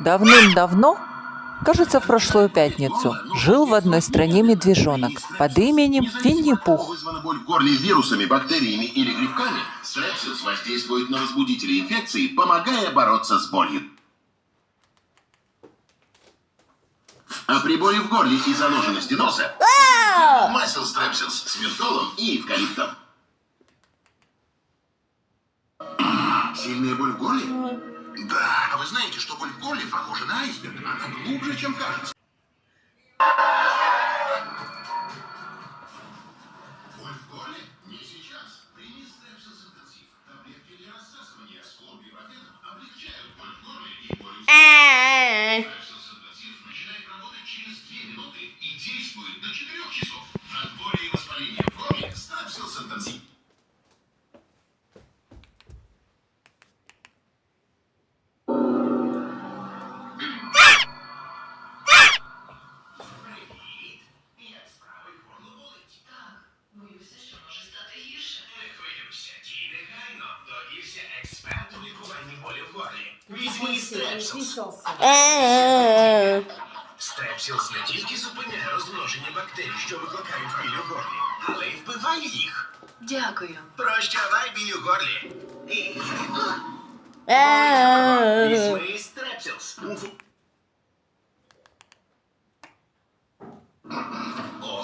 Давным-давно, кажется, в прошлую пятницу, жил в одной стране медвежонок под именем Винни-Пух. Вызвана боль в горле вирусами, бактериями или грибками, Strepsils воздействует на возбудители инфекции, помогая бороться с болью. А при боли в горле и заложенности носа масел Strepsils с ментолом и эвкалиптом. Сильная боль в горле? Да. А вы знаете, что боль в горле похожа на айсберг? Она глубже, чем кажется. Боль в горле? Не сейчас. Прими Strepsils интенсив. Таблетки для рассасывания с флуорбифеном облегчают боль в горле и боль в Strepsils интенсив начинает работать через 2 минуты и действует до 4 часов. От боли и воспаления в горле Strepsils интенсив. Візьми Strepsils. Strepsils не тільки зупиняє розмноження бактерій, що викликають біль у горлі, але й вбиває їх. Дякую. Прощавай біль у горлі. Візьми Strepsils.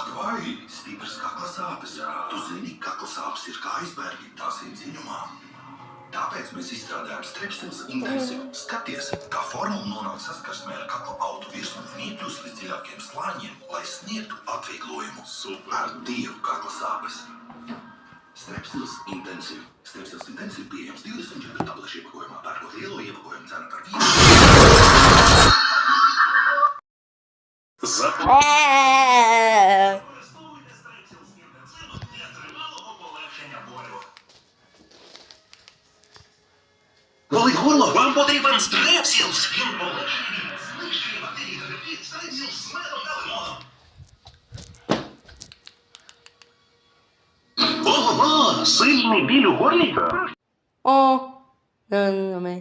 Ak, vai stipras kakla sāpes? Tu zini, kakla sāpes ir kā aizbērgi, tās ir dziļumā. Tāpēc mēs izstrādājam Strepsils intensivu. Skaties, kā formula nonāk saskarsmē ar kakla autu virsmu un iekļūst līdz dziļākiem slāņiem, lai sniegtu atvieglojumu. Super! Ar dievu kakla sāpes. Strepsils intensivu. Strepsils intensivu pieejams 24 tablešu iepakojumā. Pērkot lielo iepakojumu cena par 1. Болить горло, вам потрібен Strepsils. Він полегшує, знищує бактерії та грибки. Strepsils з медом та лимоном. Ого, сильний біль у горлі? О, не